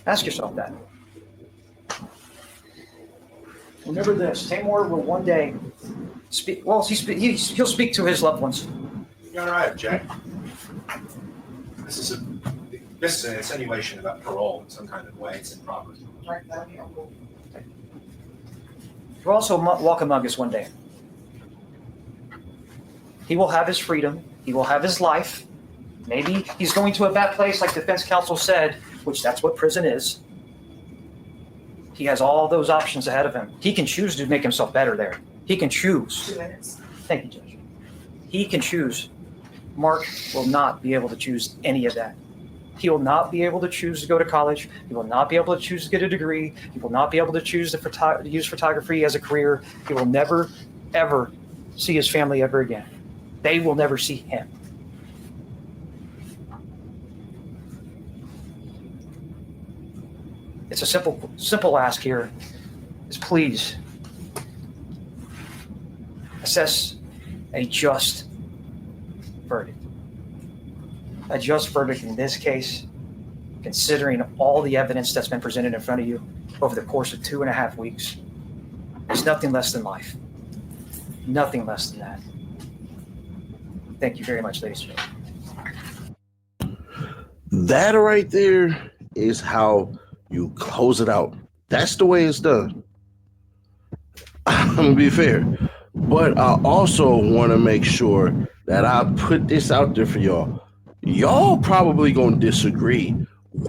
Ask yourself that. Remember this: Tamor will one day speak. Well, he'll speak to his loved ones. Your Honor, I object. This is an insinuation about parole in some kind of way. It's improper. Right, that'll be helpful. He'll also walk among us one day. He will have his freedom. He will have his life. Maybe he's going to a bad place, like defense counsel said, which that's what prison is. He has all those options ahead of him. He can choose to make himself better there. He can choose. 2 minutes. Thank you, Judge. He can choose. Mark will not be able to choose any of that. He will not be able to choose to go to college. He will not be able to choose to get a degree. He will not be able to choose to use photography as a career. He will never, ever see his family ever again. They will never see him. It's a simple ask here is please assess a just verdict. A just verdict in this case, considering all the evidence that's been presented in front of you over the course of 2.5 weeks, is nothing less than life. Nothing less than that. Thank you very much, ladies and gentlemen. That right there is how you close it out. That's the way it's done. I'm gonna be fair, but I also want to make sure that I put this out there for y'all. Y'all probably gonna disagree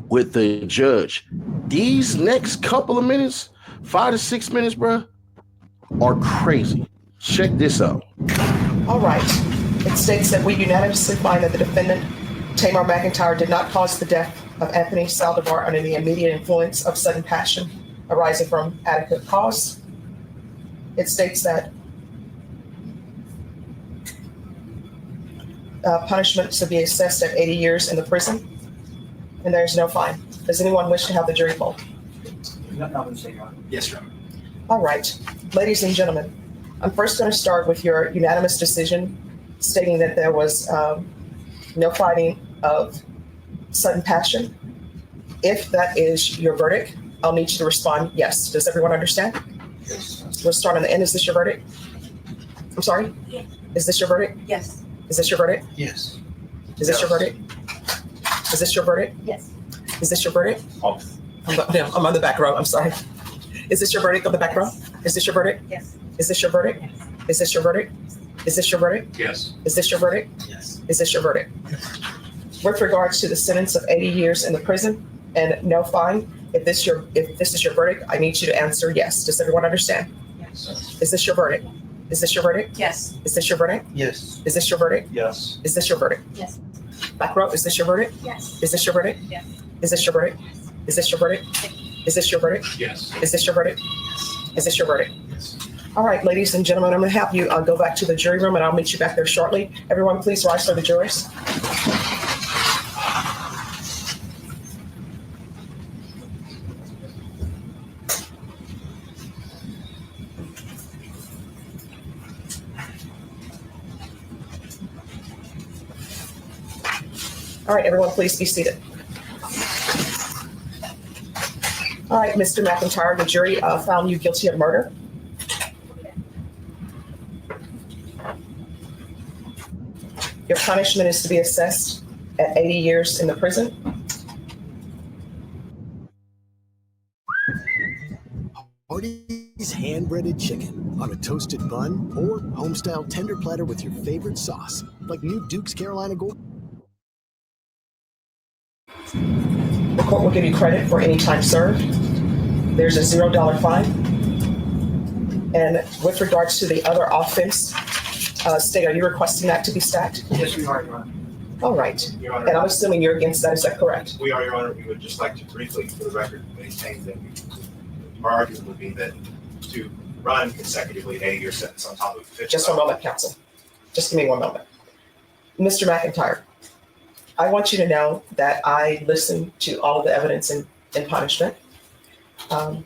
with the judge. These next couple of minutes, 5 to 6 minutes, bruh, are crazy. Check this out. All right. It states that we unanimously find that the defendant, Tamar McIntyre, did not cause the death of Anthony Saldivar under the immediate influence of sudden passion arising from adequate cause. It states that punishment to be assessed at 80 years in the prison, and there is no fine. Does anyone wish to have the jury poll? Yes, Your Honor. All right. Ladies and gentlemen, I'm first going to start with your unanimous decision stating that there was no fighting of sudden passion. If that is your verdict, I'll need you to respond yes. Does everyone understand? Yes. We'll start on the end. Is this your verdict? I'm sorry? Yes. Is this your verdict? Yes. Is this your verdict? Yes. Is this your verdict? Is this your verdict? Yes. Is this your verdict? Oh. I'm on the back row. I'm sorry. Is this your verdict on the back row? Is this your verdict? Yes. Is this your verdict? Yes. Is this your verdict? Is this your verdict? Yes. Is this your verdict? Yes. Is this your verdict? With regards to the sentence of 80 years in the prison and no fine, if this is your verdict, I need you to answer yes. Does everyone understand? Yes. Is this your verdict? Is this your verdict? Yes. Is this your verdict? Yes. Is this your verdict? Yes. Is this your verdict? Yes. Back row, is this your verdict? Yes. Is this your verdict? Yes. Is this your verdict? Is this your verdict? Is this your verdict? Yes. Is this your verdict? Is this your verdict? Yes. All right, ladies and gentlemen, I'm going to have you go back to the jury room, and I'll meet you back there shortly. Everyone, please rise for the jurors. All right, everyone, please be seated. All right, Mr. McIntyre, the jury found you guilty of murder. Your punishment is to be assessed at 80 years in the prison. Hardee's hand-breaded chicken on a toasted bun or home-style tender platter with your favorite sauce, like new Duke's Carolina Gold. The court will give you credit for any time served. There's a $0 fine. And with regards to the other offense, State, are you requesting that to be stacked? Yes, we are, Your Honor. All right. Your Honor. And I'm assuming you're against that. Is that correct? We are, Your Honor. We would just like to briefly, for the record, maintain that our argument would be that to run consecutively an 80-year sentence on top of 50. Just one moment, counsel. Just give me one moment. Mr. McIntyre, I want you to know that I listened to all of the evidence in punishment and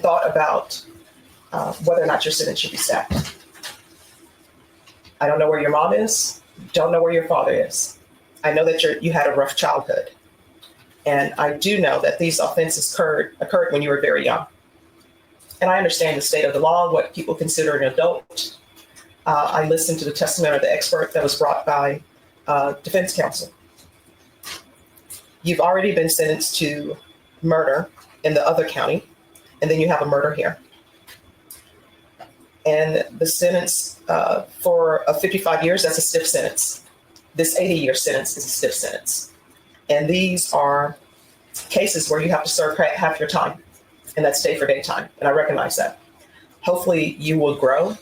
thought about whether or not your sentence should be stacked. I don't know where your mom is, don't know where your father is. I know that you had a rough childhood. And I do know that these offenses occurred when you were very young. And I understand the state of the law, what people consider an adult. I listened to the testimony of the expert that was brought by defense counsel. You've already been sentenced to murder in the other county, and then you have a murder here. And the sentence for 55 years, that's a stiff sentence. This 80-year sentence is a stiff sentence. And these are cases where you have to serve half your time, and that's day for day time. And I recognize that. Hopefully you will grow,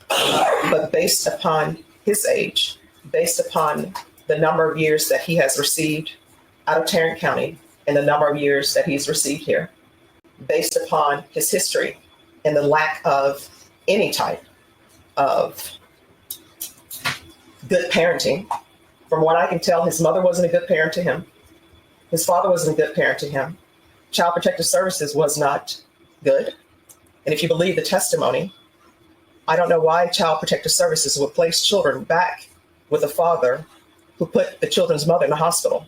but based upon his age, based upon the number of years that he has received out of Tarrant County and the number of years that he's received here, based upon his history and the lack of any type of good parenting. From what I can tell, his mother wasn't a good parent to him. His father wasn't a good parent to him. Child Protective Services was not good. And if you believe the testimony, I don't know why Child Protective Services would place children back with a father who put the children's mother in the hospital.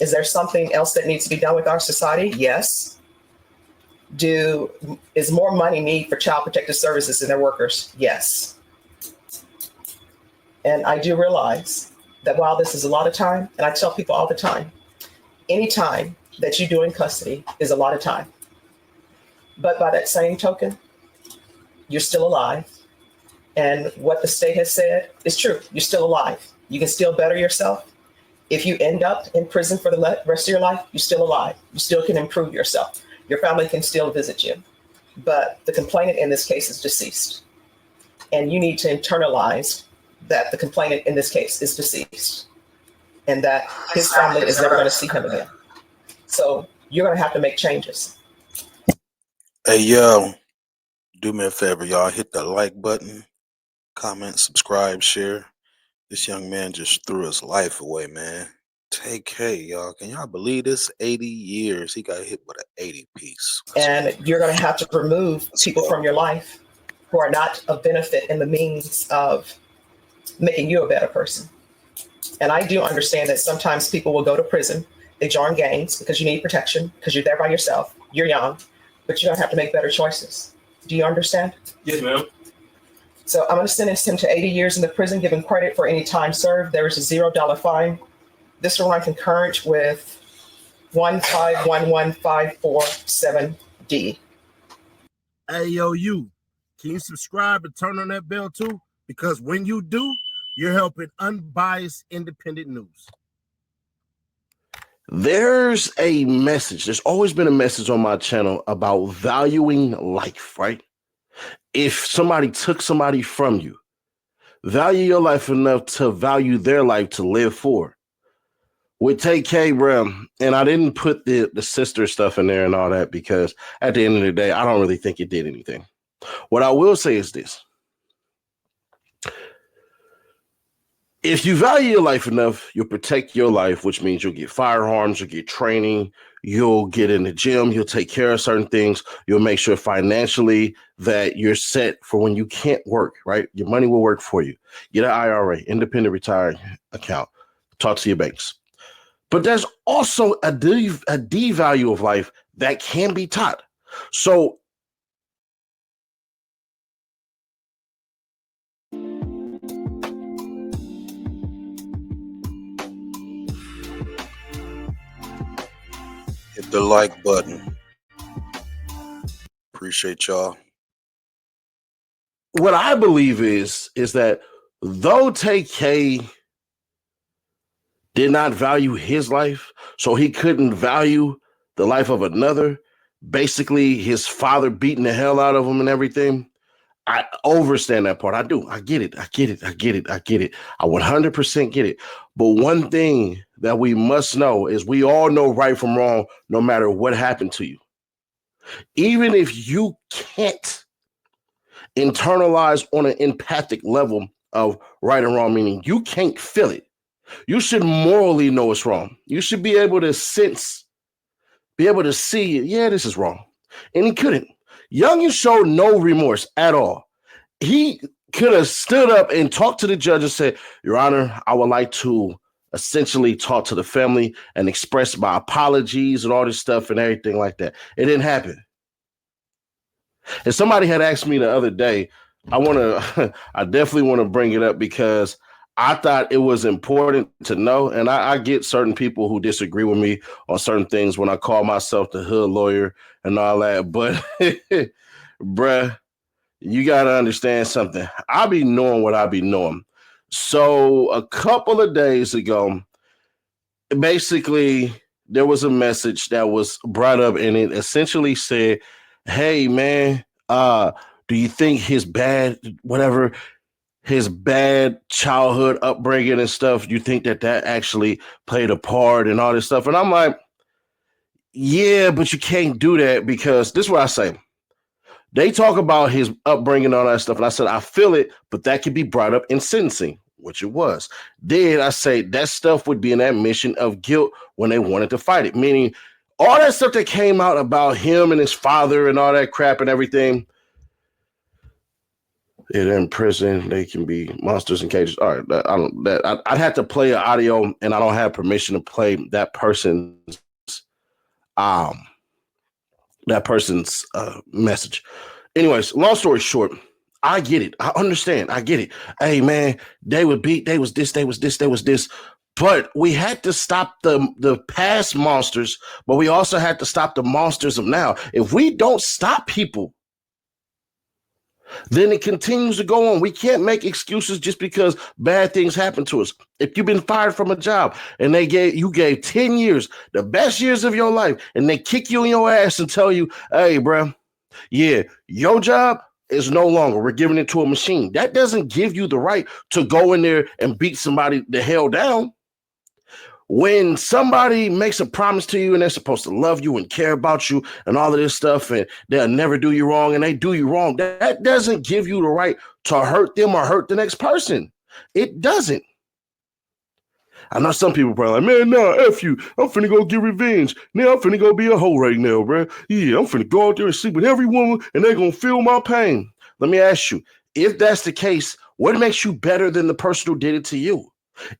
Is there something else that needs to be done with our society? Yes. Is more money needed for Child Protective Services and their workers? Yes. And I do realize that while this is a lot of time, and I tell people all the time, any time that you do in custody is a lot of time. But by that same token, you're still alive. And what the state has said is true. You're still alive. You can still better yourself. If you end up in prison for the rest of your life, you're still alive. You still can improve yourself. Your family can still visit you. But the complainant in this case is deceased. And you need to internalize that the complainant in this case is deceased and that his family is never going to see him again. So you're going to have to make changes. Hey, yo, do me a favor, y'all. Hit the like button, comment, subscribe, share. This young man just threw his life away, man. Tay-K, y'all. Can y'all believe this? 80 years. He got hit with an 80 piece. And you're going to have to remove people from your life who are not of benefit in the means of making you a better person. And I do understand that sometimes people will go to prison. They join gangs because you need protection, because you're there by yourself. You're young, but you're going to have to make better choices. Do you understand? Yes, ma'am. So I'm going to sentence him to 80 years in the prison, give him credit for any time served. There is a $0 fine. This will run concurrent with 1511547D. Hey, yo, you. Can you subscribe and turn on that bell too? Because when you do, you're helping unbiased independent news. There's a message. There's always been a message on my channel about valuing life, right? If somebody took somebody from you, value your life enough to value their life to live for. With Tay-K, bro, and I didn't put the sister stuff in there and all that because at the end of the day, I don't really think it did anything. What I will say is this. If you value your life enough, you'll protect your life, which means you'll get firearms, you'll get training, you'll get in the gym, you'll take care of certain things, you'll make sure financially that you're set for when you can't work, right? Your money will work for you. Get an IRA, independent retirement account, talk to your banks. But there's also a D value of life that can be taught. So Hit the like button. Appreciate y'all. what I believe is that though Tay-K did not value his life, so he couldn't value the life of another, basically his father beating the hell out of him and everything, I understand that part. I do. I get it. I 100% get it. But one thing that we must know is we all know right from wrong, no matter what happened to you. Even if you can't internalize on an empathic level of right and wrong, meaning you can't feel it, you should morally know it's wrong. You should be able to sense, be able to see, yeah, this is wrong. And he couldn't. Youngin showed no remorse at all. He could have stood up and talked to the judge and said, Your Honor, I would like to essentially talk to the family and express my apologies and all this stuff and everything like that. It didn't happen. And somebody had asked me the other day, I definitely want to bring it up because I thought it was important to know. And I get certain people who disagree with me on certain things when I call myself the hood lawyer and all that. But bruh, you got to understand something. I be knowing what I be knowing. So a couple of days ago, basically, there was a message that was brought up and it essentially said, hey, man, do you think his bad childhood upbringing and stuff, do you think that actually played a part and all this stuff? And I'm like, yeah, but you can't do that because this is what I say. They talk about his upbringing and all that stuff. And I said, I feel it, but that could be brought up in sentencing, which it was. Then I say that stuff would be an admission of guilt when they wanted to fight it, meaning all that stuff that came out about him and his father and all that crap and everything. They're in prison. They can be monsters in cages. All right, I'd have to play an audio, and I don't have permission to play that person's message. Anyways, long story short, I get it. I understand. I get it. Hey, man, they was this. But we had to stop the past monsters, but we also had to stop the monsters of now. If we don't stop people, then it continues to go on. We can't make excuses just because bad things happen to us. If you've been fired from a job and you gave 10 years, the best years of your life, and they kick you in your ass and tell you, hey, bro, yeah, your job is no longer. We're giving it to a machine. That doesn't give you the right to go in there and beat somebody the hell down. When somebody makes a promise to you and they're supposed to love you and care about you and all of this stuff and they'll never do you wrong and they do you wrong, that doesn't give you the right to hurt them or hurt the next person. It doesn't. I know some people probably like, man, nah, F you. I'm finna go get revenge. Now I'm finna go be a hoe right now, bro. Yeah, I'm finna go out there and sleep with every woman and they're gonna feel my pain. Let me ask you, if that's the case, what makes you better than the person who did it to you?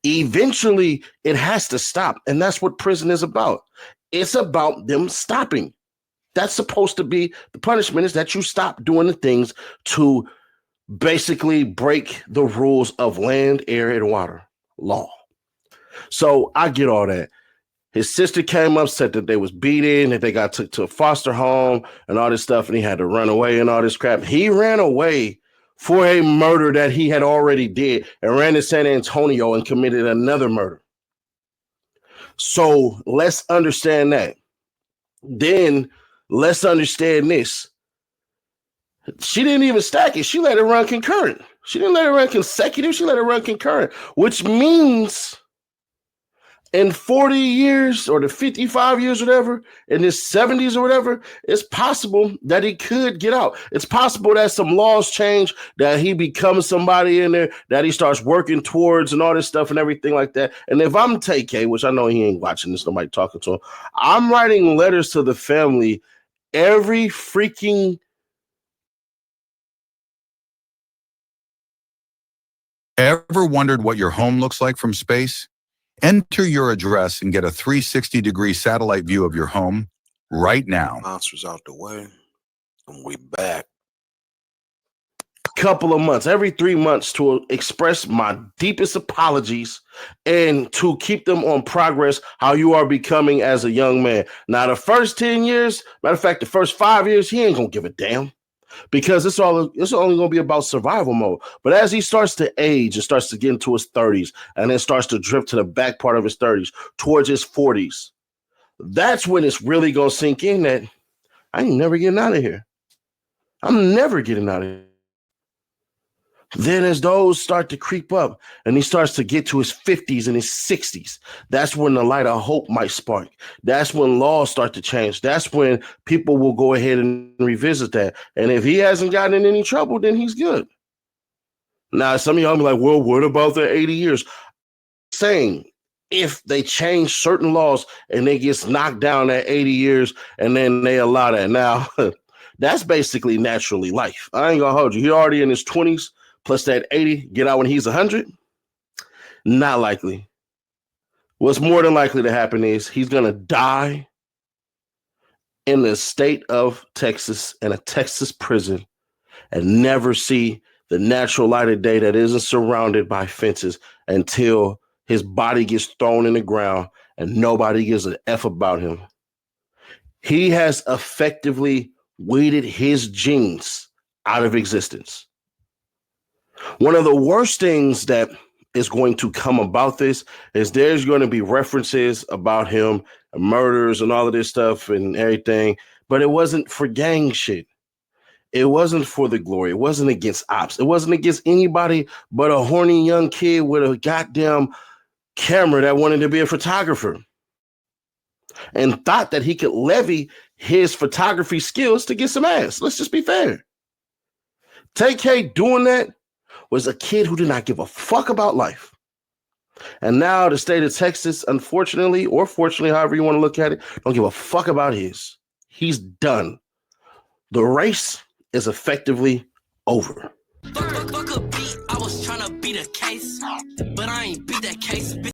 Eventually, it has to stop. And that's what prison is about. It's about them stopping. That's supposed to be the punishment, is that you stop doing the things to basically break the rules of land, air, and water law. So I get all that. His sister came up, said that they was beaten, that they got took to a foster home and all this stuff, and he had to run away and all this crap. He ran away for a murder that he had already did and ran to San Antonio and committed another murder. So let's understand that. Then let's understand this. She didn't even stack it. She let it run concurrent. She didn't let it run consecutive. She let it run concurrent, which means in 40 years or the 55 years, whatever, in his 70s or whatever, it's possible that he could get out. It's possible that some laws change, that he becomes somebody in there, that he starts working towards and all this stuff and everything like that. And if I'm Tay-K, which I know he ain't watching this, nobody talking to him, I'm writing letters to the family every freaking. Ever wondered what your home looks like from space? Enter your address and get a 360-degree satellite view of your home right now. Monsters out the way, and we back. Couple of months, every 3 months, to express my deepest apologies and to keep them on progress, how you are becoming as a young man. Now, the first 10 years, matter of fact, the first 5 years, he ain't gonna give a damn, because it's only going to be about survival mode. But as he starts to age and starts to get into his 30s and then starts to drift to the back part of his 30s towards his 40s, that's when it's really going to sink in that I ain't never getting out of here. I'm never getting out of here. Then as those start to creep up and he starts to get to his 50s and his 60s, that's when the light of hope might spark. That's when laws start to change. That's when people will go ahead and revisit that. And if he hasn't gotten in any trouble, then he's good. Now, some of y'all be like, well, what about the 80 years? Saying if they change certain laws and they get knocked down at 80 years and then they allow that. Now, that's basically naturally life. I ain't gonna hold you. He already in his 20s. Plus that 80, get out when he's 100? Not likely. What's more than likely to happen is he's going to die in the state of Texas in a Texas prison and never see the natural light of day that isn't surrounded by fences until his body gets thrown in the ground and nobody gives an F about him. He has effectively weeded his genes out of existence. One of the worst things that is going to come about this is there's going to be references about him, murders and all of this stuff and everything, but it wasn't for gang shit. It wasn't for the glory. It wasn't against ops. It wasn't against anybody but a horny young kid with a goddamn camera that wanted to be a photographer and thought that he could levy his photography skills to get some ass. Let's just be fair. Tay-K doing that was a kid who did not give a fuck about life. And now the state of Texas, unfortunately, or fortunately, however you want to look at it, don't give a fuck about his. He's done. The race is effectively over. Fuck a beat, I was trying to beat a case, but I ain't beat that case.